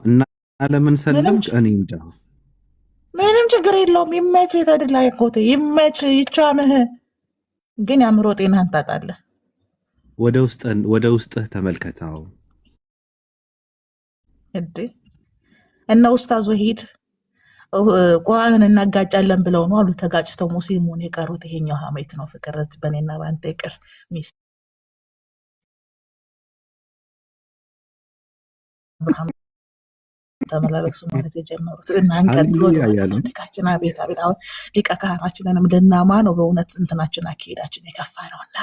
እና ለምን ምንም ሰለምክ? እኔ እንጃ። ምንም ችግር የለውም። ይመች ተድላ ያኮቴ ይመች ይቻምህ። ግን የአእምሮ ጤናህን ታውቃለህ ወደ ውስጥህ ተመልከተው እንዴ? እነ ኡስታዝ ወሂድ ቁርአንን እናጋጫለን ብለው ነው አሉ። ተጋጭተው ሙስሊሙን የቀሩት። ይሄኛው ሀሜት ነው። ፍቅር በእኔና በአንተ ይቅር። ሚስት አብርሃም ተመላለሱ ማለት የጀመሩት እና እንቀጥሎ ሃሌሉያ እያሉ ቶፒካችን አቤት አቤት። አሁን ሊቀ ካህናችንንም ልናማ ነው። በእውነት እንትናችን አካሄዳችን የከፋ ነው እና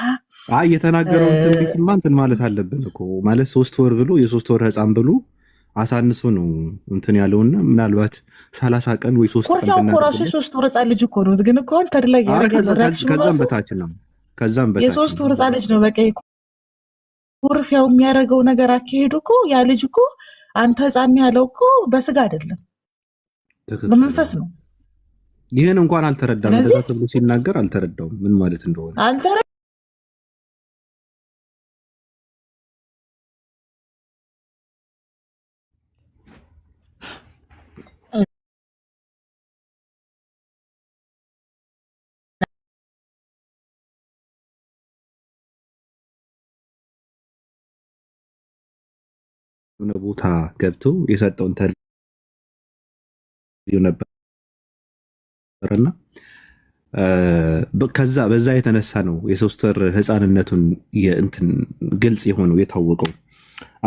የተናገረውን ትንቢትማ እንትን ማለት አለብን እኮ ማለት 3 ወር ብሎ የ3 ወር ህፃን ብሎ አሳንሶ ነው እንትን ያለውና ምናልባት 30 ቀን ወይ 3 ቀን ኮርፊያው እኮ ራሱ የ3 ወር ህፃን ልጅ እኮ ነው። ግን እኮ አሁን ተድላ ከዛም በታች ነው። ከዛም በታች የ3 ወር ህፃን ልጅ ነው። በቃ ኮርፊያው የሚያደርገው ነገር አካሄዱ እኮ ያ ልጅ እኮ አንተ ህፃን ያለው እኮ በስጋ አይደለም በመንፈስ ነው። ይህን እንኳን አልተረዳም። እንደዛ ተብሎ ሲናገር አልተረዳውም ምን ማለት እንደሆነ። የሆነ ቦታ ገብቶ የሰጠውን ኢንተርቪው ነበርና ከዛ በዛ የተነሳ ነው የ3 ወር ህፃንነቱን እንትን ግልጽ የሆነው የታወቀው።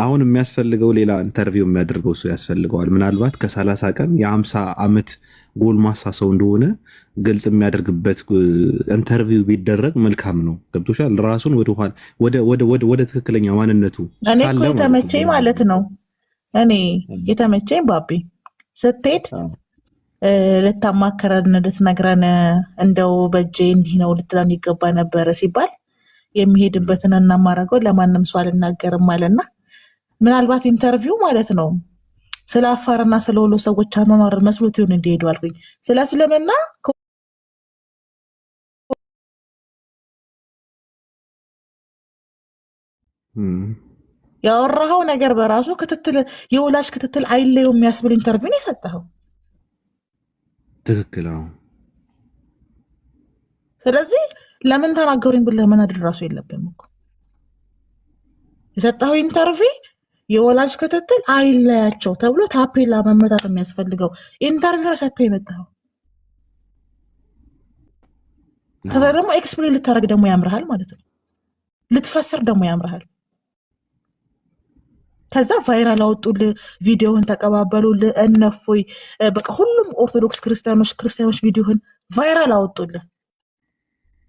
አሁን የሚያስፈልገው ሌላ ኢንተርቪው የሚያደርገው ሰው ያስፈልገዋል። ምናልባት ከ30 ቀን የ50 ዓመት ጎልማሳ ሰው እንደሆነ ግልጽ የሚያደርግበት ኢንተርቪው ቢደረግ መልካም ነው። ገብቶሻል? ራሱን ወደ ትክክለኛ ማንነቱ እኔ እኮ የተመቸኝ ማለት ነው። እኔ የተመቸኝ ባቢ ስትሄድ ልታማከረን ልትነግረን እንደው በእጄ እንዲህ ነው ልትለን ይገባ ነበረ ሲባል የሚሄድበትን እናማረገው ለማንም ሰው አልናገርም አለና ምናልባት ኢንተርቪው ማለት ነው ስለ አፋርና ስለ ወሎ ሰዎች አኗኗር መስሎት ይሁን እንዲሄዱ አልኩኝ። ስለ እስልምና ያወራኸው ነገር በራሱ ክትትል የወላጅ ክትትል አይለየው የሚያስብል ኢንተርቪው ነው የሰጠኸው። ትክክል። ስለዚህ ለምን ተናገሩኝ ብለህ መናደድ ራሱ የለብንም እኮ። የሰጠኸው ኢንተርቪው የወላጅ ክትትል አይለያቸው ተብሎ ታፔላ መመታት የሚያስፈልገው ኢንተርቪው ሰጥተህ የመጣኸው። ከዛ ደግሞ ኤክስፕሌን ልታደርግ ደግሞ ያምርሃል ማለት ነው። ልትፈስር ደግሞ ያምርሃል። ከዛ ቫይራል አወጡልህ፣ ቪዲዮህን ተቀባበሉልህ። እነፎይ በቃ ሁሉም ኦርቶዶክስ ክርስቲያኖች ቪዲዮህን ቫይራል አወጡልህ።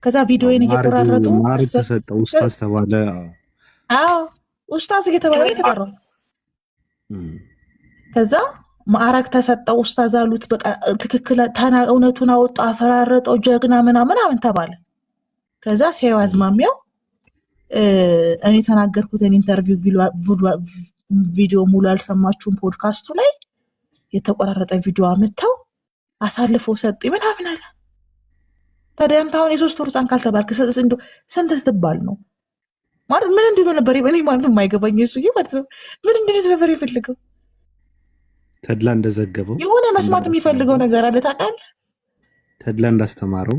ከዛ ቪዲዮን እየቆራረጡ ማዕረግ ተሰጠው፣ ኡስታዝ ተባለ። አዎ ኡስታዝ እየተባለ ተጠራው። ከዛ ማዕረግ ተሰጠው፣ ኡስታዝ አሉት። በቃ ትክክል እውነቱን አወጣ፣ አፈራረጠው፣ ጀግና ምናምን ተባለ። ከዛ ሲያዩ አዝማሚያው እኔ የተናገርኩትን ኢንተርቪው ቪዲዮ ሙሉ አልሰማችሁም? ፖድካስቱ ላይ የተቆራረጠ ቪዲዮ አምጥተው አሳልፈው ሰጡ ምናምን አለ። ታዲያ አንተ አሁን የ3 ወር ህፃን ካልተባልክ ስንት ትባል ነው ማለት? ምን እንዲሉ ነበር? እኔ ማለት የማይገባኝ እሱ ማለት ነው። ምን እንዲሉ ነበር የፈልገው? ተድላ እንደዘገበው የሆነ መስማት የሚፈልገው ነገር አለ ታውቃለህ? ተድላ እንዳስተማረው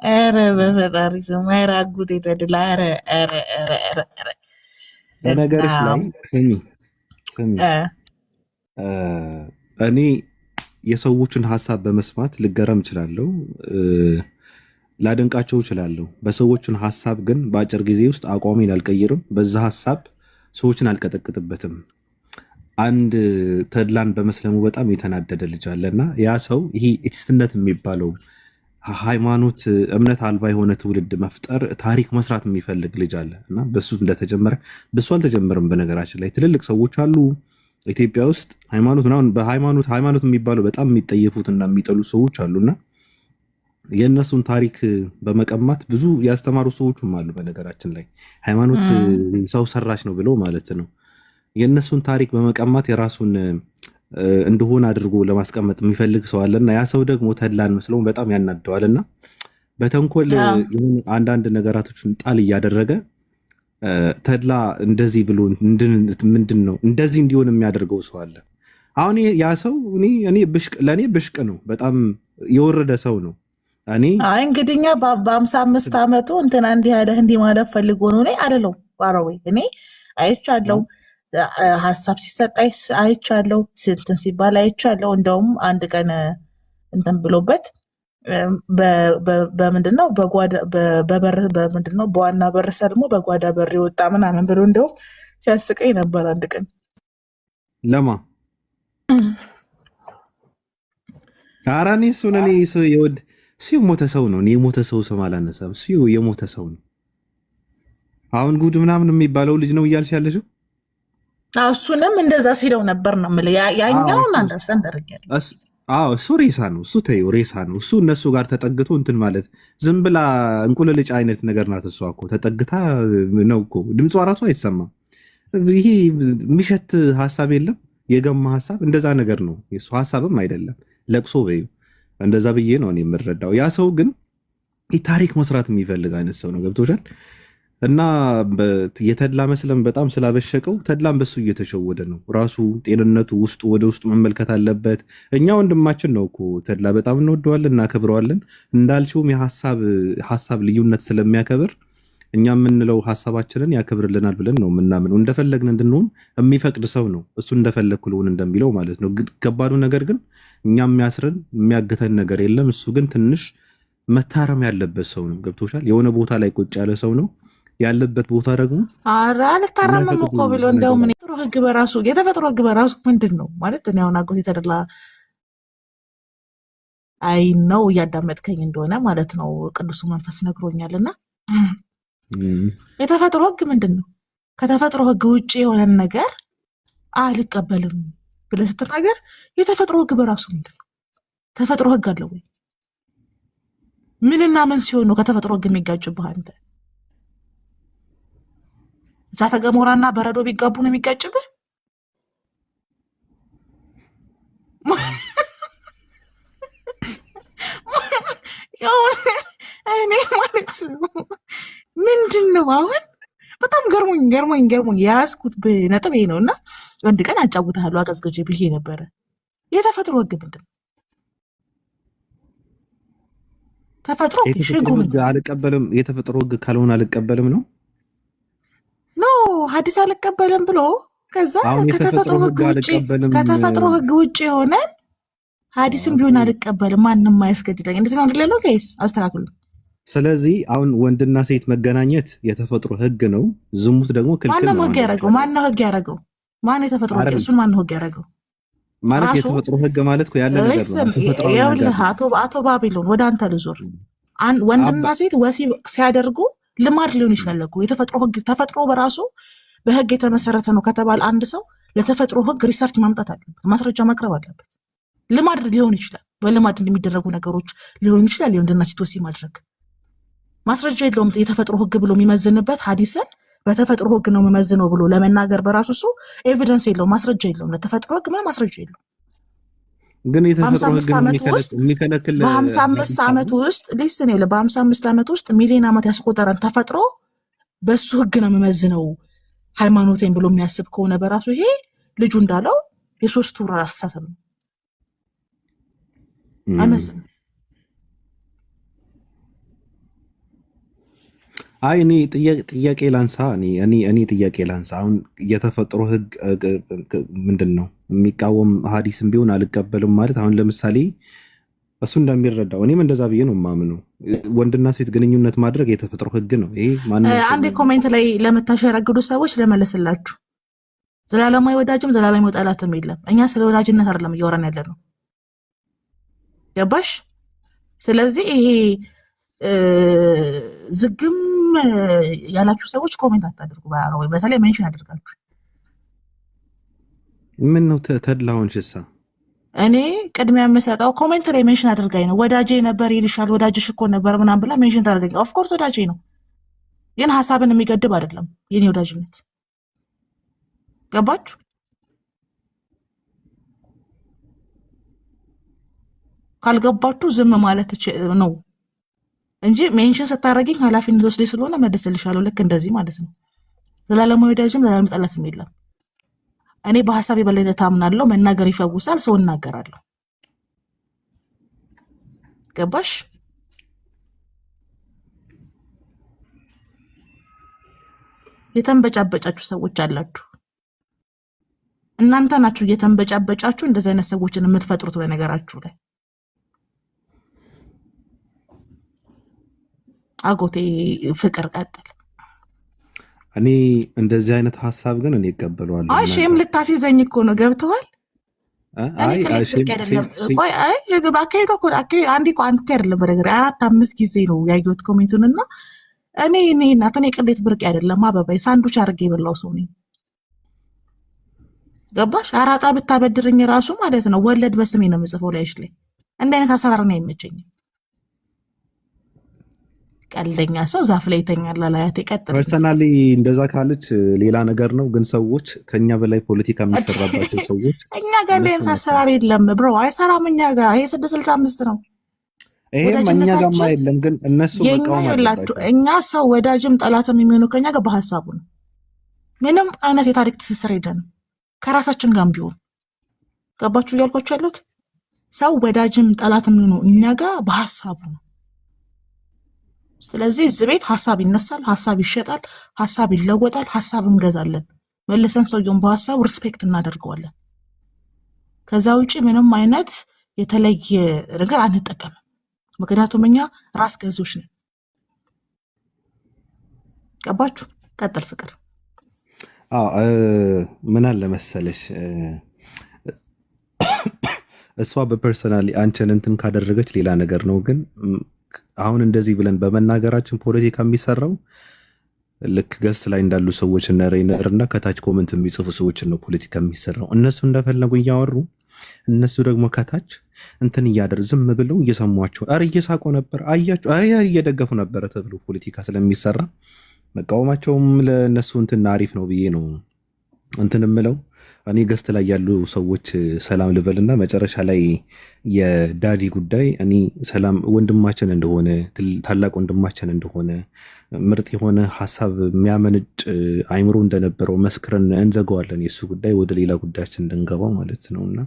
ኧረ በፈጣሪ ስም ኧረ አጉቴ ተድላ ኧረ በነገርሽ ላይ እኔ የሰዎችን ሀሳብ በመስማት ልገረም እችላለሁ፣ ላደንቃቸው እችላለሁ። በሰዎችን ሀሳብ ግን በአጭር ጊዜ ውስጥ አቋሜን አልቀይርም። በዛ ሀሳብ ሰዎችን አልቀጠቅጥበትም። አንድ ተድላን በመስለሙ በጣም የተናደደ ልጅ አለና ያ ሰው ይሄ ኤቲስትነት የሚባለው ሃይማኖት እምነት አልባ የሆነ ትውልድ መፍጠር ታሪክ መስራት የሚፈልግ ልጅ አለ እና በሱ እንደተጀመረ በሱ አልተጀመረም። በነገራችን ላይ ትልልቅ ሰዎች አሉ ኢትዮጵያ ውስጥ ሃይማኖት የሚባለው በጣም የሚጠየፉትና የሚጠሉ ሰዎች አሉና የእነሱን ታሪክ በመቀማት ብዙ ያስተማሩ ሰዎችም አሉ። በነገራችን ላይ ሃይማኖት ሰው ሰራሽ ነው ብለው ማለት ነው። የእነሱን ታሪክ በመቀማት የራሱን እንደሆነ አድርጎ ለማስቀመጥ የሚፈልግ ሰው አለና ያ ሰው ደግሞ ተድላን መስለውን በጣም ያናደዋልና በተንኮል አንዳንድ ነገራቶችን ጣል እያደረገ ተድላ እንደዚህ ብሎ ምንድን ነው እንደዚህ እንዲሆን የሚያደርገው ሰው አለ። አሁን ያ ሰው ለእኔ ብሽቅ ነው፣ በጣም የወረደ ሰው ነው። እንግዲኛ በ55 ዓመቱ እንትና እንዲህ ያለህ እንዲህ ማለት ፈልጎ ነው አለለው። ባረወይ እኔ አይቻለው፣ ሀሳብ ሲሰጥ አይቻለው፣ ስንትን ሲባል አይቻለው። እንደውም አንድ ቀን እንትን ብሎበት በምንድነው በምንድነው በዋና በር ሰልሞ በጓዳ በር የወጣ ምናምን ብሎ እንደውም ሲያስቀኝ ነበር አንድ ቀን። ለማ አራኔ እሱን እኔ የወድ የሞተ ሰው ነው። የሞተ ሰው ስም አላነሳም። የሞተ ሰው ነው። አሁን ጉድ ምናምን የሚባለው ልጅ ነው እያልሽ ያለሽው? እሱንም እንደዛ ሲለው ነበር ነው የምልህ። ያኛውን አንደርሰን ደረጃል። እሱ ሬሳ ነው። እሱ ተይው ሬሳ ነው። እሱ እነሱ ጋር ተጠግቶ እንትን ማለት ዝም ብላ እንቁልልጭ አይነት ነገር ናት። እሷ እኮ ተጠግታ ነው እኮ ድምጿ ራሱ አይሰማም። ይሄ የሚሸት ሀሳብ የለም የገማ ሀሳብ እንደዛ ነገር ነው። የሱ ሀሳብም አይደለም። ለቅሶ በይው እንደዛ ብዬ ነው እኔ የምረዳው። ያ ሰው ግን ታሪክ መስራት የሚፈልግ አይነት ሰው ነው። ገብቶሻል? እና የተድላ መስለም በጣም ስላበሸቀው ተድላም በሱ እየተሸወደ ነው። ራሱ ጤንነቱ ውስጡ ወደ ውስጡ መመልከት አለበት። እኛ ወንድማችን ነው እኮ ተድላ፣ በጣም እንወደዋለን፣ እናከብረዋለን። እንዳልችውም የሀሳብ ልዩነት ስለሚያከብር እኛ የምንለው ሀሳባችንን ያከብርልናል ብለን ነው የምናምነው። እንደፈለግን እንድንሆን የሚፈቅድ ሰው ነው እሱ። እንደፈለግኩ ልሆን እንደሚለው ማለት ነው። ከባዱ ነገር ግን እኛ የሚያስረን የሚያገተን ነገር የለም። እሱ ግን ትንሽ መታረም ያለበት ሰው ነው። ገብቶሻል? የሆነ ቦታ ላይ ቁጭ ያለ ሰው ነው ያለበት ቦታ ደግሞ አልታረምም እኮ ብሎ እንደውም የተፈጥሮ ህግ በራሱ ምንድን ነው ማለት እኔ አሁን አጎት የተደላ አይ ነው እያዳመጥከኝ እንደሆነ ማለት ነው። ቅዱሱ መንፈስ ነግሮኛልና የተፈጥሮ ህግ ምንድን ነው? ከተፈጥሮ ህግ ውጭ የሆነን ነገር አልቀበልም ብለህ ስትናገር የተፈጥሮ ህግ በራሱ ምንድን ነው? ተፈጥሮ ህግ አለው ወይ? ምንና ምን ሲሆን ነው ከተፈጥሮ ህግ የሚጋጭብህ አንተ? እሳተ ገሞራና በረዶ ቢጋቡ ነው የሚጋጭብህ? እኔ ማለት ምንድን ነው አሁን በጣም ገርሞኝ የያዝኩት ነጥብ ይሄ ነው። እና አንድ ቀን አጫውትሃለሁ አቀዝቅዤ ብዬ ነበረ። የተፈጥሮ ህግ ምንድን ነው? ተፈጥሮ አልቀበልም። የተፈጥሮ ህግ ካልሆነ አልቀበልም ነው ሐዲስ አልቀበልም ብሎ ከዛ ከተፈጥሮ ህግ ውጭ የሆነ ሐዲስም ቢሆን አልቀበልም፣ ማንም አያስገድደኝ። እንዴት ነው እንደሌለው ኬስ አስተካክሉ። ስለዚህ አሁን ወንድና ሴት መገናኘት የተፈጥሮ ህግ ነው። ዝሙት ደግሞ ክልክል ነው። ማነው ህግ ያደረገው? ማን የተፈጥሮ ህግ? እሱን ማነው ህግ ያደረገው? ማለት የተፈጥሮ ህግ ማለት እኮ ያለ ነገር ነው። ይኸውልህ አቶ ባቢሎን ወደ አንተ ልዞር። ወንድና ሴት ወሲብ ሲያደርጉ ልማድ ሊሆን ይችላል እኮ የተፈጥሮ ህግ። ተፈጥሮ በራሱ በህግ የተመሰረተ ነው ከተባለ አንድ ሰው ለተፈጥሮ ህግ ሪሰርች ማምጣት አለበት፣ ማስረጃ ማቅረብ አለበት። ልማድ ሊሆን ይችላል፣ በልማድ እንደሚደረጉ ነገሮች ሊሆን ይችላል። የወንድና ሴት ወሲብ ማድረግ ማስረጃ የለውም። የተፈጥሮ ህግ ብሎ የሚመዝንበት ሐዲስን በተፈጥሮ ህግ ነው የሚመዝነው ብሎ ለመናገር በራሱ እሱ ኤቪደንስ የለውም፣ ማስረጃ የለውም። ለተፈጥሮ ህግ ምንም ማስረጃ የለውም። ግን የተፈጥሮ ህግ የሚከለክል በ55 ዓመት ውስጥ ሊስት ነው። በ55 ዓመት ውስጥ ሚሊዮን ዓመት ያስቆጠረን ተፈጥሮ በሱ ህግ ነው የሚመዝነው ሃይማኖቴን ብሎ የሚያስብ ከሆነ በራሱ ይሄ ልጁ እንዳለው የሶስት ወር አስተሳሰብ ነው አይመስልም? አይ እኔ ጥያቄ ላንሳ። እኔ ጥያቄ ላንሳ። አሁን የተፈጥሮ ህግ ምንድን ነው የሚቃወም ሐዲስም ቢሆን አልቀበልም ማለት አሁን ለምሳሌ እሱ እንደሚረዳው እኔም እንደዛ ብዬ ነው የማምነው። ወንድና ሴት ግንኙነት ማድረግ የተፈጥሮ ህግ ነው። ይሄ አንድ ኮሜንት ላይ ለምታሸረግዱ ሰዎች ለመለስላችሁ፣ ዘላለማዊ ወዳጅም ዘላለማዊ ጠላትም የለም። እኛ ስለ ወዳጅነት አይደለም እያወራን ያለ ነው። ገባሽ? ስለዚህ ይሄ ዝግም ያላችሁ ሰዎች ኮሜንት አታድርጉ። በተለይ ሜንሽን አድርጋችሁ ምን ነው ተድላውን ሽሳ እኔ ቅድሚያ የምሰጠው ኮሜንት ላይ ሜንሽን አድርጋኝ ነው። ወዳጄ ነበር ይልሻል፣ ወዳጅሽ እኮ ነበር ምናምን ብላ ሜንሽን ታደርገኝ። ኦፍኮርስ ወዳጄ ነው፣ ግን ሀሳብን የሚገድብ አይደለም የኔ ወዳጅነት። ገባችሁ? ካልገባችሁ ዝም ማለት ነው እንጂ ሜንሽን ስታደርጊኝ ኃላፊነት ወስዴ ስለሆነ መልስልሻለሁ። ልክ እንደዚህ ማለት ነው። ዘላለማዊ ወዳጅም ዘላለም ጠላትም የለም። እኔ በሀሳብ የበላይነት አምናለሁ። መናገር ይፈውሳል። ሰው እናገራለሁ። ገባሽ? የተንበጫበጫችሁ ሰዎች አላችሁ። እናንተ ናችሁ እየተንበጫበጫችሁ እንደዚህ አይነት ሰዎችን የምትፈጥሩት። በነገራችሁ ላይ አጎቴ ፍቅር ቀጥል። እኔ እንደዚህ አይነት ሀሳብ ግን እኔ እቀበለዋለሁ። አይ ሼም ልታስይዘኝ እኮ ነው። ገብተዋል። አንዴ አይደለም በነገር 4-5 ጊዜ ነው ያየሁት ኮሜንቱን እና እኔ እናት እኔ ቅሌት ብርቅ አይደለም። አበባይ ሳንዱች አድርጌ የበላው ሰው ነኝ። ገባሽ? አራጣ ብታበድርኝ ራሱ ማለት ነው ወለድ በስሜ ነው የምጽፈው ላይሽ ላይ። እንደ አይነት አሰራር ነው አይመቸኝም። ቀልደኛ ሰው ዛፍ ላይ ይተኛል። ላላያት ይቀጥል። ፐርሰናሊ እንደዛ ካለች ሌላ ነገር ነው። ግን ሰዎች ከኛ በላይ ፖለቲካ የሚሰራባቸው ሰዎች እኛ ጋር እንደ አይነት አሰራር የለም ብሮ፣ አይሰራም። እኛ ጋር ይሄ 665 ነው። ይሄም እኛ ጋርማ የለም። ግን እነሱ መቃወም አለባቸው። እኛ ሰው ወዳጅም ጠላትም የሚሆነው ከኛ ጋር በሀሳቡ ነው። ምንም አይነት የታሪክ ትስስር የለንም ከራሳችን ጋር ቢሆን። ገባችሁ እያልኳችሁ ያሉት? ሰው ወዳጅም ጠላትም የሚሆነው እኛ ጋር በሀሳቡ ነው። ስለዚህ እዚህ ቤት ሀሳብ ይነሳል፣ ሀሳብ ይሸጣል፣ ሀሳብ ይለወጣል፣ ሀሳብ እንገዛለን። መልሰን ሰውየውን በሀሳቡ ሪስፔክት እናደርገዋለን። ከዛ ውጭ ምንም አይነት የተለየ ነገር አንጠቀምም። ምክንያቱም እኛ ራስ ገዞች ነን። ገባችሁ? ቀጥል ፍቅር። ምን አለ መሰለሽ እሷ በፐርሰናሊ አንቺን እንትን ካደረገች ሌላ ነገር ነው። ግን አሁን እንደዚህ ብለን በመናገራችን ፖለቲካ የሚሰራው ልክ ገስ ላይ እንዳሉ ሰዎች እነ ሬነር እና ከታች ኮመንት የሚጽፉ ሰዎችን ነው ፖለቲካ የሚሰራው። እነሱ እንደፈለጉ እያወሩ እነሱ ደግሞ ከታች እንትን እያደር ዝም ብለው እየሰሟቸው ኧረ እየሳቆ ነበር አያቸው እየደገፉ ነበረ ተብሎ ፖለቲካ ስለሚሰራ መቃወማቸውም ለእነሱ እንትን አሪፍ ነው ብዬ ነው እንትን የምለው። እኔ ገስት ላይ ያሉ ሰዎች ሰላም ልበልና መጨረሻ ላይ የዳዲ ጉዳይ እኔ ሰላም ወንድማችን እንደሆነ ታላቅ ወንድማችን እንደሆነ ምርጥ የሆነ ሀሳብ የሚያመነጭ አይምሮ እንደነበረው መስክረን እንዘገዋለን። የእሱ ጉዳይ ወደ ሌላ ጉዳያችን እንድንገባ ማለት ነውና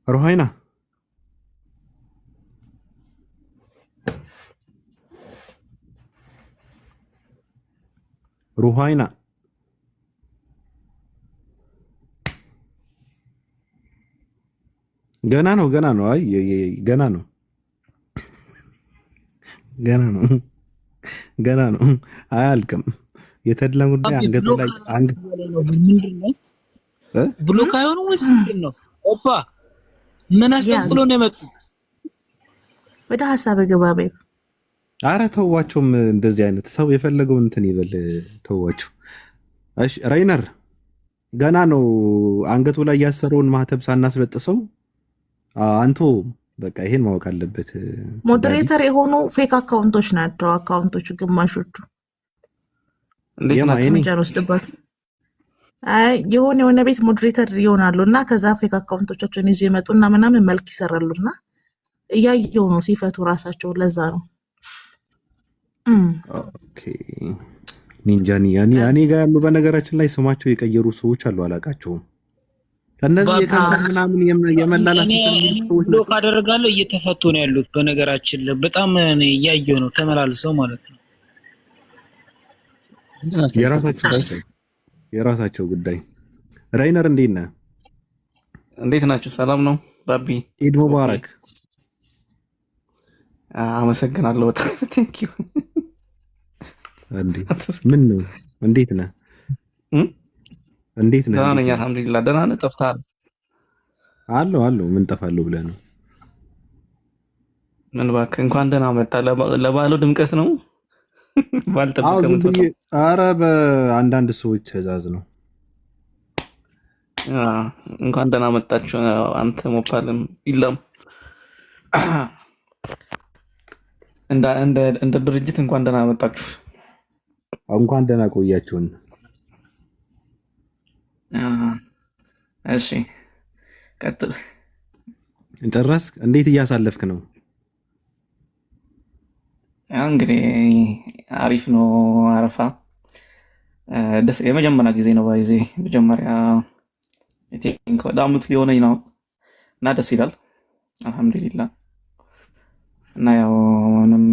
ሩሃይና ሩሃይና ገና ነው አይ ገና ነው አያልቅም። የተድላ ጉዳይ አንገት ላይ ብሎክ አይሆንም ወይስ ምንድን ነው? ኦፓ ምን አስጠንቅሎ ነው የመጡት? ወደ ሀሳብ ገባቤ። አረ ተዋቸውም። እንደዚህ አይነት ሰው የፈለገው እንትን ይበል፣ ተዋቸው። እሺ ራይነር ገና ነው አንገቱ ላይ ያሰረውን ማህተብ ሳናስበጥሰው አንቶ በቃ ይሄን ማወቅ አለበት። ሞዴሬተር የሆኑ ፌክ አካውንቶች ናቸው አካውንቶቹ ግማሾቹ። እንዴት ነው የሆነ ቤት ሞዴሬተር ይሆናሉ እና ከዛ ፌክ አካውንቶቻቸውን ይዘው ይመጡና ምናምን መልክ ይሰራሉና እያየው ነው ሲፈቱ ራሳቸው። ለዛ ነው ኦኬ ኒንጃኒ እኔ ጋር ያሉ በነገራችን ላይ ስማቸው የቀየሩ ሰዎች አሉ፣ አላቃቸውም። እነዚህ የካምፓኒ ምናምን የመላላት ብሎክ አደረጋለሁ እየተፈቱ ነው ያሉት። በነገራችን ላይ በጣም እያየው ነው ተመላልሰው ማለት ነው። የራሳቸው ጉዳይ። ራይነር እንዴት ነህ? እንዴት ናችሁ? ሰላም ነው ባቢ? ኢድ ሙባረክ። አመሰግናለሁ በጣም ቴንክ ዩ። ምን ነው እንዴት ነህ? እንዴት ነህ? ደህና ነኝ አልሐምዱሊላህ። ደህና ነህ? ጠፍተሃል? አለሁ ምን ጠፋለሁ ብለህ ነው? ምን እባክህ እንኳን ደህና መጣ። ለባሉ ድምቀት ነው ባልጠብቀም። ኧረ በአንዳንድ ሰዎች ትዕዛዝ ነው። እንኳን ደህና መጣችሁ አንተ ሞፓልም ይለም እንደ ድርጅት እንኳን ደህና መጣችሁ። እንኳን ደህና ቆያችሁን። እሺ ቀጥል። ጨረስክ? እንዴት እያሳለፍክ ነው? ያው እንግዲህ አሪፍ ነው። አረፋ ደስ የመጀመሪያ ጊዜ ነው። ባይዜ መጀመሪያ ቲንክ ወደ አመት ሊሆነኝ ነው እና ደስ ይላል። አልሐምዱሊላህ። እና ያው ምንም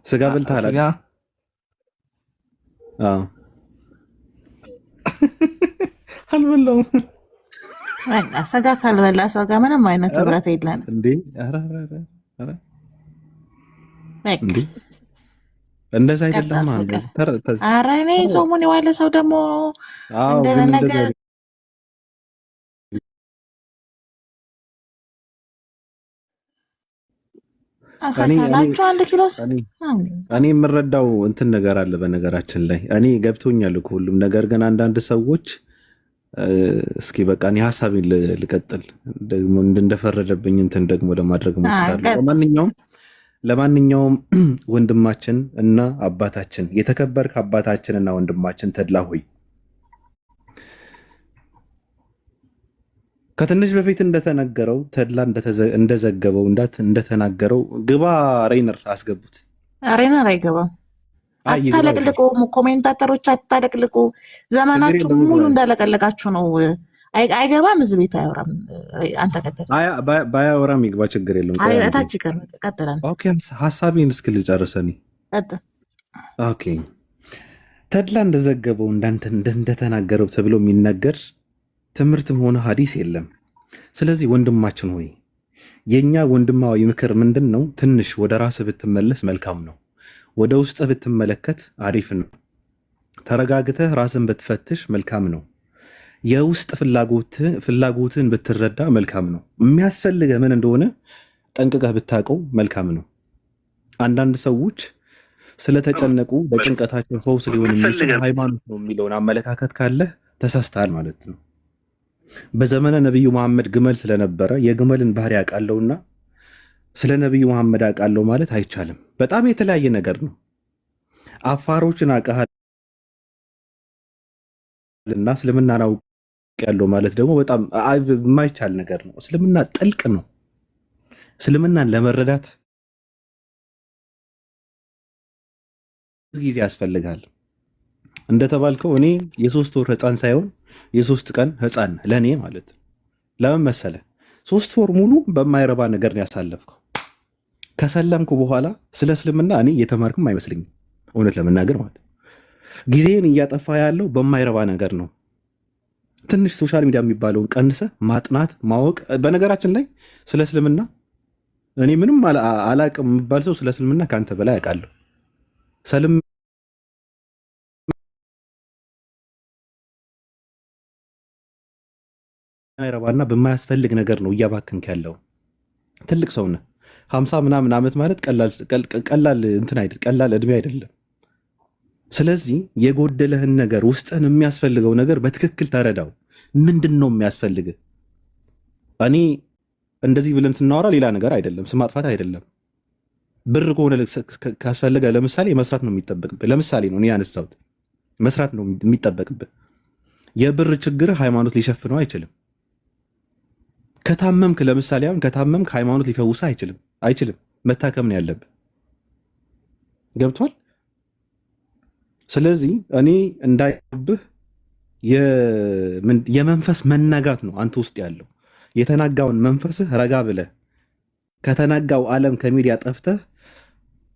ስጋ በልተሃል? ስጋ አዎ። አልበላሁም። በቃ ስጋ ካልበላ ሰው ጋር ምንም አይነት ህብረት የለንም። እንዴ ኧረ በቃ እንዴ እንደዛ አይደለም ቀጠል አንተ ፍቅር። ኧረ እኔ ጾሙን የዋለ ሰው ደግሞ አዎ እንደ ግን ነገ እንደዛ ከቻላችሁ 1 ኪሎ እኔ የምረዳው እንትን ነገር አለ። በነገራችን ላይ እኔ ገብቶኛል እኮ ሁሉም ነገር፣ ግን አንዳንድ ሰዎች እስኪ በቃ እኔ ሀሳቤን ልቀጥል ደግሞ እንደፈረደብኝ እንትን ደግሞ ለማድረግ ሞክራለሁ። ለማንኛውም ወንድማችን እና አባታችን የተከበርክ አባታችን እና ወንድማችን ተድላ ሆይ ከትንሽ በፊት እንደተነገረው ተድላ እንደዘገበው እንደተናገረው ግባ ሬይነር አስገቡት። ሬይነር አይገባም። አታለቅልቁ፣ ኮሜንታተሮች አታለቅልቁ። ዘመናችሁ ሙሉ እንዳለቀለቃችሁ ነው። አይገባም። እዚህ ቤት አያወራም። አንተ ቀጥል። ባያወራም ይግባ፣ ችግር የለም። ታች ቀጥል። ሀሳቤን እስክል ጨርሰኒ። ኦኬ ተድላ እንደዘገበው እንደተናገረው ተብሎ የሚነገር ትምህርትም ሆነ ሀዲስ የለም። ስለዚህ ወንድማችን ሆይ የኛ ወንድማዊ ምክር ምንድን ነው? ትንሽ ወደ ራስህ ብትመለስ መልካም ነው። ወደ ውስጥ ብትመለከት አሪፍ ነው። ተረጋግተህ ራስን ብትፈትሽ መልካም ነው። የውስጥ ፍላጎትን ብትረዳ መልካም ነው። የሚያስፈልገ ምን እንደሆነ ጠንቅቀህ ብታውቀው መልካም ነው። አንዳንድ ሰዎች ስለተጨነቁ በጭንቀታቸው ፈውስ ሊሆን የሚችል ሃይማኖት ነው የሚለውን አመለካከት ካለህ ተሳስተሃል ማለት ነው። በዘመነ ነቢዩ መሐመድ ግመል ስለነበረ የግመልን ባህሪ ያውቃለሁና ስለ ነቢዩ መሐመድ አውቃለሁ ማለት አይቻልም። በጣም የተለያየ ነገር ነው። አፋሮችን አውቃለሁና እስልምናን አውቃለሁ ማለት ደግሞ በጣም የማይቻል ነገር ነው። እስልምና ጥልቅ ነው። እስልምናን ለመረዳት ጊዜ ያስፈልጋል። እንደተባልከው እኔ የ3 ወር ህፃን ሳይሆን የ3 ቀን ህፃን ለእኔ ማለት ለምን መሰለ 3 ወር ሙሉ በማይረባ ነገር ነው ያሳለፍከው። ከሰለምኩ በኋላ ስለ እስልምና እኔ እየተማርክም አይመስልኝም እውነት ለመናገር ማለት ጊዜን እያጠፋ ያለው በማይረባ ነገር ነው። ትንሽ ሶሻል ሚዲያ የሚባለውን ቀንሰ ማጥናት ማወቅ። በነገራችን ላይ ስለ እስልምና እኔ ምንም አላቅም የሚባል ሰው ስለ እስልምና ከአንተ በላይ ያውቃለሁ። ሰልም ማይረባና በማያስፈልግ ነገር ነው እያባክንክ ያለው። ትልቅ ሰው ነህ። 50 ምናምን ዓመት ማለት ቀላል እንትን አይደል፣ ቀላል እድሜ አይደለም። ስለዚህ የጎደለህን ነገር ውስጥህን የሚያስፈልገው ነገር በትክክል ተረዳው። ምንድን ነው የሚያስፈልግህ? እኔ እንደዚህ ብለን ስናወራ ሌላ ነገር አይደለም፣ ስም ማጥፋት አይደለም። ብር ከሆነ ካስፈለገ ለምሳሌ መስራት ነው የሚጠበቅብህ። ለምሳሌ ነው እኔ ያነሳሁት፣ መስራት ነው የሚጠበቅብህ። የብር ችግር ሃይማኖት ሊሸፍነው አይችልም። ከታመምክ ለምሳሌ አሁን ከታመምክ ሃይማኖት ሊፈውስህ አይችልም። መታከም ነው ያለብህ። ገብቷል? ስለዚህ እኔ እንዳይብህ የመንፈስ መናጋት ነው አንተ ውስጥ ያለው። የተናጋውን መንፈስህ ረጋ ብለህ ከተናጋው ዓለም ከሚዲያ ጠፍተህ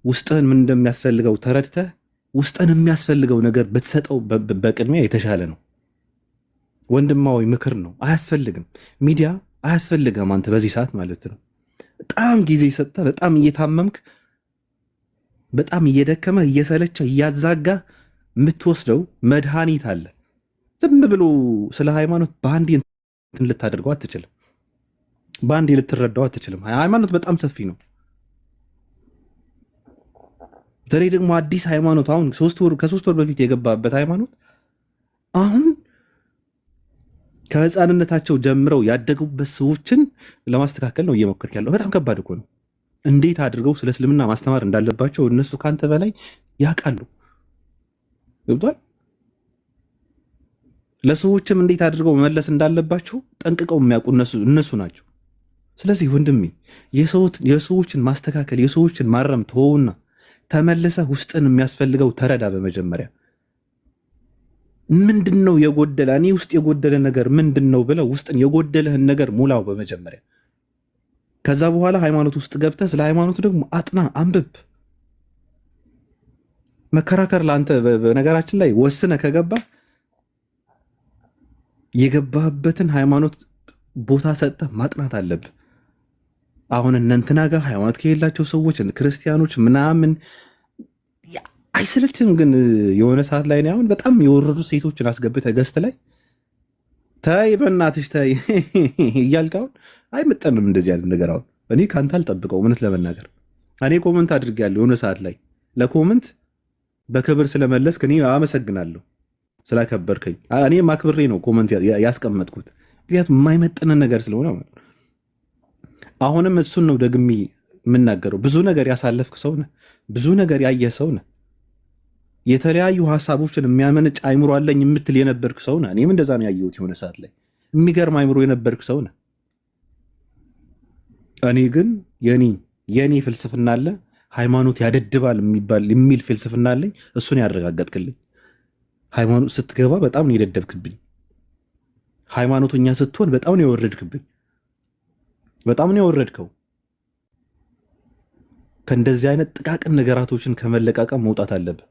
ውስጥህን ምን እንደሚያስፈልገው ተረድተህ ውስጥህን የሚያስፈልገው ነገር ብትሰጠው በቅድሚያ የተሻለ ነው። ወንድማዊ ምክር ነው። አያስፈልግም፣ ሚዲያ አያስፈልግም። አንተ በዚህ ሰዓት ማለት ነው በጣም ጊዜ ሰጥተህ በጣም እየታመምክ በጣም እየደከመ እየሰለቸ እያዛጋ የምትወስደው መድኃኒት አለ። ዝም ብሎ ስለ ሃይማኖት በአንዴ እንትን ልታደርገው አትችልም። በአንዴ ልትረዳው አትችልም። ሃይማኖት በጣም ሰፊ ነው። በተለይ ደግሞ አዲስ ሃይማኖት አሁን ከ3 ወር በፊት የገባበት ሃይማኖት አሁን ከህፃንነታቸው ጀምረው ያደጉበት ሰዎችን ለማስተካከል ነው እየሞከርክ ያለው። በጣም ከባድ እኮ ነው። እንዴት አድርገው ስለ እስልምና ማስተማር እንዳለባቸው እነሱ ከአንተ በላይ ያውቃሉ። ገብቷል? ለሰዎችም እንዴት አድርገው መመለስ እንዳለባቸው ጠንቅቀው የሚያውቁ እነሱ ናቸው። ስለዚህ ወንድሜ የሰዎችን ማስተካከል የሰዎችን ማረም ተወውና ተመልሰህ ውስጥን የሚያስፈልገው ተረዳ። በመጀመሪያ ምንድን ነው የጎደለ እኔ ውስጥ የጎደለ ነገር ምንድን ነው ብለህ ውስጥን የጎደለህን ነገር ሙላው በመጀመሪያ። ከዛ በኋላ ሃይማኖት ውስጥ ገብተህ ስለ ሃይማኖቱ ደግሞ አጥና፣ አንብብ። መከራከር ለአንተ በነገራችን ላይ ወስነ ከገባ የገባህበትን ሃይማኖት ቦታ ሰጠህ ማጥናት አለብህ። አሁን እነ እንትና ጋር ሃይማኖት ከሌላቸው ሰዎች ክርስቲያኖች ምናምን አይሰለችም? ግን የሆነ ሰዓት ላይ አሁን በጣም የወረዱ ሴቶችን አስገብተህ ገዝት ላይ ታይ በእናትሽ ታይ እያልክ አሁን አይመጠንም እንደዚህ ያለ ነገር። አሁን እኔ ከአንተ አልጠብቀው እውነት ለመናገር እኔ ኮመንት አድርጌያለሁ የሆነ ሰዓት ላይ ለኮመንት በክብር ስለመለስክ እኔ አመሰግናለሁ ስላከበርከኝ። እኔ ማክብሬ ነው ኮመንት ያስቀመጥኩት ምክንያቱም የማይመጥንን ነገር ስለሆነ ማለት። አሁንም እሱን ነው ደግሜ የምናገረው። ብዙ ነገር ያሳለፍክ ሰው ነህ፣ ብዙ ነገር ያየህ ሰው ነህ፣ የተለያዩ ሀሳቦችን የሚያመነጭ አይምሮ አለኝ የምትል የነበርክ ሰው ነህ። እኔም እንደዛ ነው ያየሁት የሆነ ሰዓት ላይ የሚገርም አይምሮ የነበርክ ሰው ነህ። እኔ ግን የኔ ፍልስፍና አለ፣ ሃይማኖት ያደድባል የሚል ፍልስፍና አለኝ። እሱን ያረጋገጥክልኝ። ሃይማኖት ስትገባ በጣም ነው የደደብክብኝ። ሃይማኖተኛ ስትሆን በጣም ነው የወረድክብኝ። በጣም ነው የወረድከው። ከእንደዚህ አይነት ጥቃቅን ነገራቶችን ከመለቃቀም መውጣት አለብህ።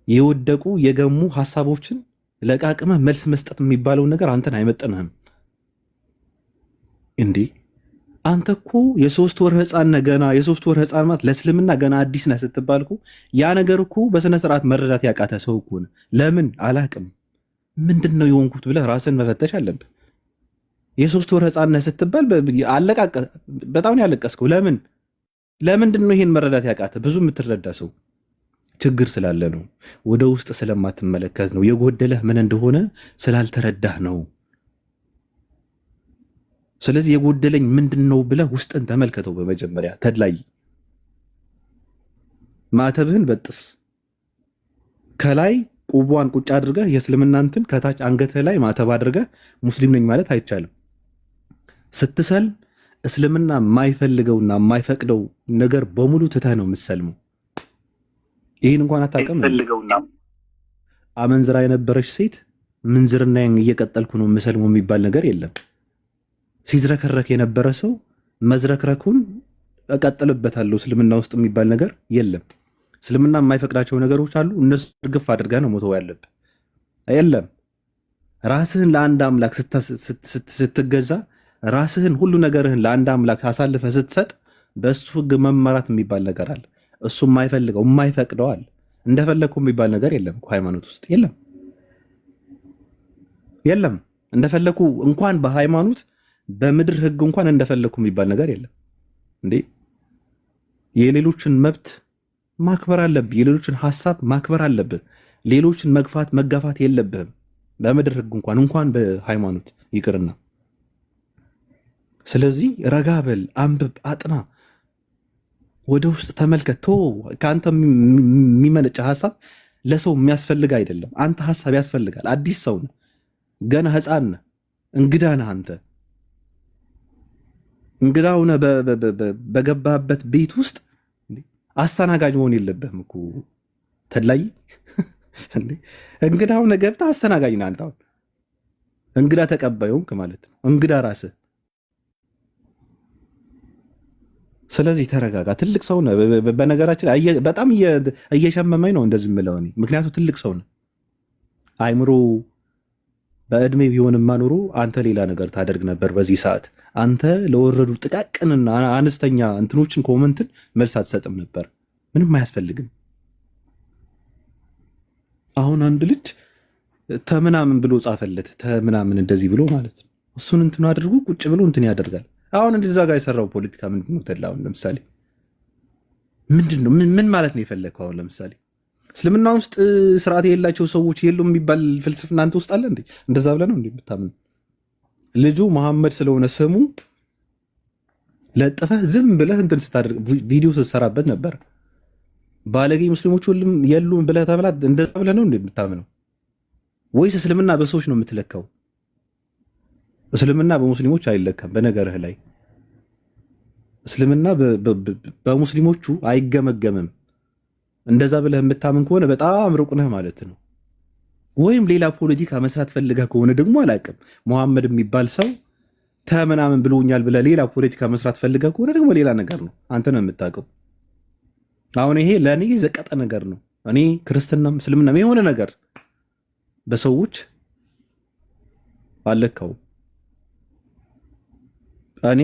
የወደቁ የገሙ ሐሳቦችን ለቃቅመህ መልስ መስጠት የሚባለው ነገር አንተን አይመጥንህም እንዴ! አንተ እኮ የ3 ወር ህፃን ነህ ገና። የ3 ወር ህፃን ማለት ለእስልምና ገና አዲስ ነህ ስትባል እኮ ያ ነገር እኮ በስነ ስርዓት መረዳት ያቃተ ሰው እኮ ነህ። ለምን አላቅም ምንድን ነው የሆንኩት ብለህ ራስን መፈተሽ አለብህ። የ3 ወር ህፃን ነህ ስትባል በጣም ነው ያለቀስከው። ለምንድን ነው ይሄን መረዳት ያቃተ? ብዙ የምትረዳ ሰው ችግር ስላለ ነው። ወደ ውስጥ ስለማትመለከት ነው። የጎደለህ ምን እንደሆነ ስላልተረዳህ ነው። ስለዚህ የጎደለኝ ምንድን ነው ብለህ ውስጥን ተመልከተው። በመጀመሪያ ተድላይ ማተብህን በጥስ። ከላይ ቁቧን ቁጭ አድርገህ የእስልምናንትን ከታች አንገትህ ላይ ማተብ አድርገህ ሙስሊም ነኝ ማለት አይቻልም። ስትሰልም እስልምና የማይፈልገውና የማይፈቅደው ነገር በሙሉ ትተህ ነው የምትሰልመው። ይህን እንኳን አታውቅም። አመንዝራ የነበረች ሴት ምንዝርና እየቀጠልኩ ነው የምሰልመው የሚባል ነገር የለም። ሲዝረከረክ የነበረ ሰው መዝረክረኩን እቀጥልበታለሁ እስልምና ውስጥ የሚባል ነገር የለም። እስልምና የማይፈቅዳቸው ነገሮች አሉ። እነሱ እርግፍ አድርገህ ነው ሞተው ያለብህ። የለም ራስህን ለአንድ አምላክ ስትገዛ፣ ራስህን ሁሉ ነገርህን ለአንድ አምላክ አሳልፈህ ስትሰጥ በእሱ ህግ መመራት የሚባል ነገር አለ። እሱ የማይፈልገው የማይፈቅደው አለ። እንደፈለግኩ የሚባል ነገር የለም ሃይማኖት ውስጥ የለም። እንደፈለግኩ እንኳን በሃይማኖት በምድር ህግ እንኳን እንደፈለግኩ የሚባል ነገር የለም እንዴ! የሌሎችን መብት ማክበር አለብህ። የሌሎችን ሀሳብ ማክበር አለብህ። ሌሎችን መጋፋት የለብህም። በምድር ህግ እንኳን በሃይማኖት ይቅርና። ስለዚህ ረጋ በል፣ አንብብ፣ አጥና፣ ወደ ውስጥ ተመልከት። ከአንተ የሚመነጭ ሀሳብ ለሰው የሚያስፈልግ አይደለም። አንተ ሀሳብ ያስፈልጋል። አዲስ ሰው ነህ፣ ገና ህፃን ነህ፣ እንግዳ ነህ። አንተ እንግዳ ሆነህ በገባህበት ቤት ውስጥ አስተናጋጅ መሆን የለብህም እኮ ተድላይ። እንግዳ ሆነህ ገብተህ አስተናጋጅ ነህ አንተ። አሁን እንግዳ ተቀባይ ሆንክ ማለት ነው። እንግዳ ራስህ። ስለዚህ ተረጋጋ። ትልቅ ሰው ነህ። በነገራችን በጣም እየሸመመኝ ነው እንደዚህ የምለው እኔ። ምክንያቱም ትልቅ ሰው ነህ። አይምሮ በእድሜ ቢሆንማ ኖሮ አንተ ሌላ ነገር ታደርግ ነበር። በዚህ ሰዓት አንተ ለወረዱ ጥቃቅንና አነስተኛ እንትኖችን ኮመንትን መልስ አትሰጥም ነበር። ምንም አያስፈልግም። አሁን አንድ ልጅ ተምናምን ብሎ ጻፈለት፣ ተምናምን እንደዚህ ብሎ ማለት ነው። እሱን እንትኑ አድርጎ ቁጭ ብሎ እንትን ያደርጋል። አሁን እንደዛ ጋር የሰራው ፖለቲካ ምንድን ነው? ተላ አሁን ለምሳሌ ምንድን ነው? ምን ማለት ነው የፈለግከው? አሁን ለምሳሌ እስልምና ውስጥ ስርዓት የሌላቸው ሰዎች የሉም የሚባል ፍልስፍና አንተ ውስጥ አለ እንዴ? እንደዛ ብለህ ነው እንዴ የምታምን? ልጁ መሐመድ ስለሆነ ስሙ ለጥፈህ ዝም ብለህ እንትን ስታደርግ ቪዲዮ ስትሰራበት ነበር። ባለጌ ሙስሊሞች ሁሉም የሉም ብለህ ተብላ እንደዛ ብለህ ነው እንደምታምነው ወይስ እስልምና በሰዎች ነው የምትለካው? እስልምና በሙስሊሞች አይለካም። በነገርህ ላይ እስልምና በሙስሊሞቹ አይገመገምም። እንደዛ ብለህ የምታምን ከሆነ በጣም ሩቅ ነህ ማለት ነው። ወይም ሌላ ፖለቲካ መስራት ፈልገህ ከሆነ ደግሞ አላውቅም፣ መሐመድ የሚባል ሰው ተምናምን ብሎኛል ብለህ ሌላ ፖለቲካ መስራት ፈልገህ ከሆነ ደግሞ ሌላ ነገር ነው። አንተ ነው የምታውቀው። አሁን ይሄ ለእኔ ዘቀጠ ነገር ነው። እኔ ክርስትናም እስልምናም የሆነ ነገር በሰዎች አለካው። እኔ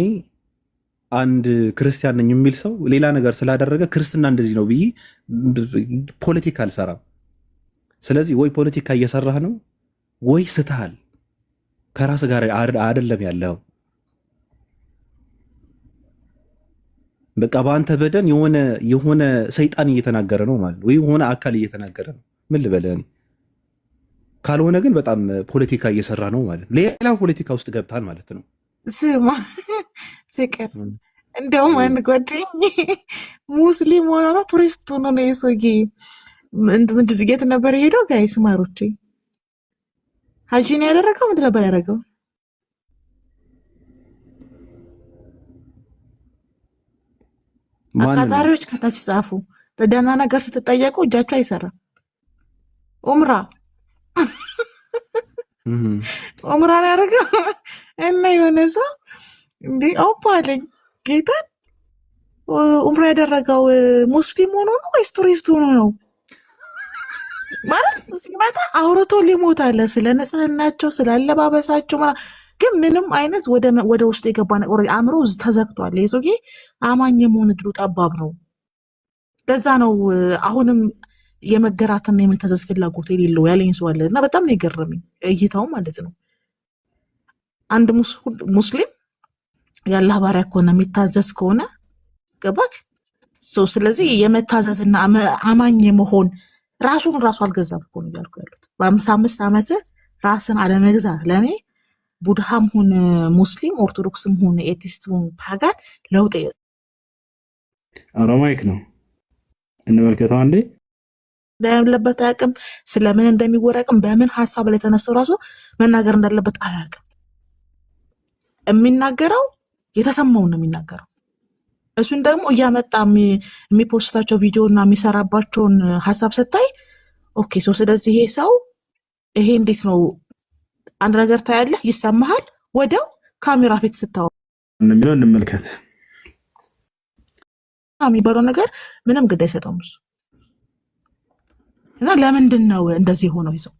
አንድ ክርስቲያን ነኝ የሚል ሰው ሌላ ነገር ስላደረገ ክርስትና እንደዚህ ነው ብዬ ፖለቲካ አልሰራም። ስለዚህ ወይ ፖለቲካ እየሰራህ ነው ወይ ስተሃል፣ ከራስ ጋር አይደለም ያለው። በቃ በአንተ በደን የሆነ ሰይጣን እየተናገረ ነው ማለት ነው፣ ወይ የሆነ አካል እየተናገረ ነው። ምን ልበልህ እኔ። ካልሆነ ግን በጣም ፖለቲካ እየሰራ ነው ማለት ነው። ሌላ ፖለቲካ ውስጥ ገብታል ማለት ነው። ስማ ፍቅር፣ እንደውም አንድ ጓደኛዬ ሙስሊም ሆኖ ነው ቱሪስት ሆኖ ነው የሰውዬ ምንድን የት ነበር የሄደው? ጋይስ ማሮቼ ሀጂ ነው ያደረገው። ምንድን ነበር ያደረገው? አቃጣሪዎች ከታች ጻፉ። በደህና ነገር ስትጠየቁ እጃቸው አይሰራም። ኡምራ ኡምራ ነው ያደረገው። እና የሆነ ሰው እንዴ ኦፓ አለኝ ጌታን፣ ኡምራ ያደረገው ሙስሊም ሆኖ ነው ወይስ ቱሪስት ሆኖ ነው? ማለት ሲመጣ አውርቶ ሊሞት አለ ስለ ንጽህናቸው ስለ አለባበሳቸው፣ ግን ምንም አይነት ወደ ውስጥ የገባ ነገር አእምሮ ተዘግቷል። የሰውዬ አማኝ የመሆን እድሉ ጠባብ ነው። ለዛ ነው አሁንም የመገራትና የመታዘዝ ፍላጎት የሌለው ያለኝ ሰው አለ። እና በጣም ነው የገረመኝ እይታው ማለት ነው። አንድ ሙስሊም የአላህ ባሪያ ከሆነ የሚታዘዝ ከሆነ ገባክ ሰው። ስለዚህ የመታዘዝና አማኝ የመሆን ራሱ አልገዛም እኮ ነው እያልኩ ያሉት። በ55 ዓመት ራስን አለመግዛት ለእኔ ቡድሃም ሁን ሙስሊም፣ ኦርቶዶክስም ሁን ኤቲስት ሁን ፓጋን ለውጥ አረማይክ ነው እንመልከተው አንዴ ያለበት አያውቅም። ስለምን እንደሚወራቅም በምን ሀሳብ ላይ ተነስቶ ራሱ መናገር እንዳለበት አያውቅም። የሚናገረው የተሰማውን ነው የሚናገረው። እሱን ደግሞ እያመጣ የሚፖስታቸው ቪዲዮ እና የሚሰራባቸውን ሀሳብ ስታይ ኦኬ ሶ ስለዚህ ይሄ ሰው ይሄ እንዴት ነው አንድ ነገር ታያለህ፣ ይሰማሃል፣ ወዲያው ካሜራ ፊት ስታወራ እንደሚለው እንመልከት። የሚባለው ነገር ምንም ግድ አይሰጠውም እሱ። እና ለምንድን ነው እንደዚህ ሆነው ይዘው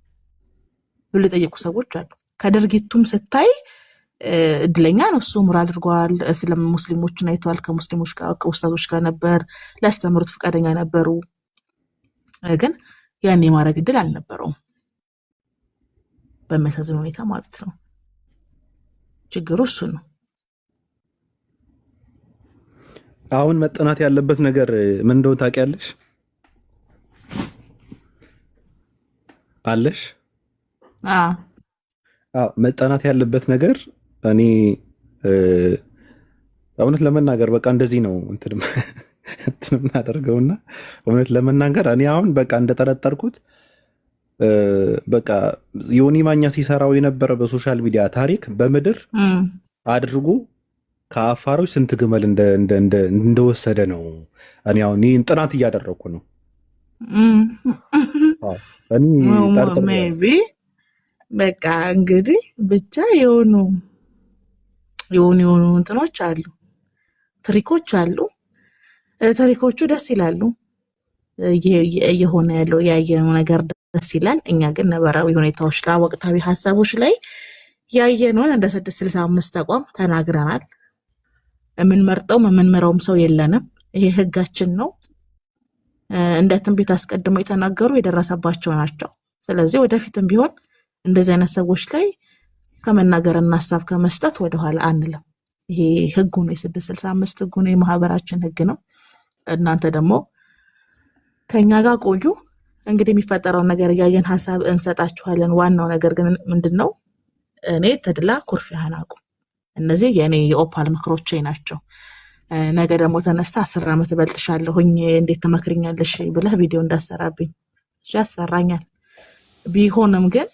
ብሎ የጠየቁ ሰዎች አሉ። ከድርጊቱም ስታይ እድለኛ ነው እሱ ምራ አድርጓል። እስላም ሙስሊሞችን አይተዋል። ከሙስሊሞች ጋር ከኡስታዞች ጋር ነበር፣ ሊያስተምሩት ፈቃደኛ ነበሩ። ግን ያን የማድረግ እድል አልነበረውም በሚያሳዝን ሁኔታ ማለት ነው። ችግሩ እሱ ነው። አሁን መጠናት ያለበት ነገር ምን እንደሆነ ታውቂያለሽ? አለሽ? መጠናት ያለበት ነገር እኔ እውነት ለመናገር በቃ እንደዚህ ነው እንትን እናደርገውና እውነት ለመናገር እኔ አሁን በቃ እንደጠረጠርኩት በቃ ዮኒ ማኛ ሲሰራው የነበረ በሶሻል ሚዲያ ታሪክ በምድር አድርጎ ከአፋሮች ስንት ግመል እንደወሰደ ነው። እኔ አሁን ይህን ጥናት እያደረግኩ ነው። በቃ እንግዲህ ብቻ የሆኑ እንትኖች አሉ፣ ትሪኮች አሉ። ትሪኮቹ ደስ ይላሉ። እየሆነ ያለው ያየነው ነገር ደስ ይላል። እኛ ግን ነባራዊ ሁኔታዎች ላይ ወቅታዊ ሀሳቦች ላይ ያየነውን እንደ 665 ተቋም ተናግረናል። የምንመራውም ሰው የለንም። ይሄ ህጋችን ነው። እንደ ትንቢት አስቀድመው የተናገሩ የደረሰባቸው ናቸው። ስለዚህ ወደፊትም ቢሆን እንደዚህ አይነት ሰዎች ላይ ከመናገርና ሀሳብ ከመስጠት ወደኋላ አንልም። ይሄ ህጉ ነው፣ የ665 ህጉ ነው፣ የማህበራችን ህግ ነው። እናንተ ደግሞ ከኛ ጋር ቆዩ። እንግዲህ የሚፈጠረውን ነገር እያየን ሀሳብ እንሰጣችኋለን። ዋናው ነገር ግን ምንድነው? እኔ ተድላ ኩርፊያህን አቁም። እነዚህ የኔ የኦፓል ምክሮቼ ናቸው። ነገ ደግሞ ተነስታ 10 ዓመት እበልጥሻለሁኝ እንዴት ትመክርኛለሽ ብለህ ቪዲዮ እንዳሰራብኝ እሱ ያስፈራኛል። ቢሆንም ግን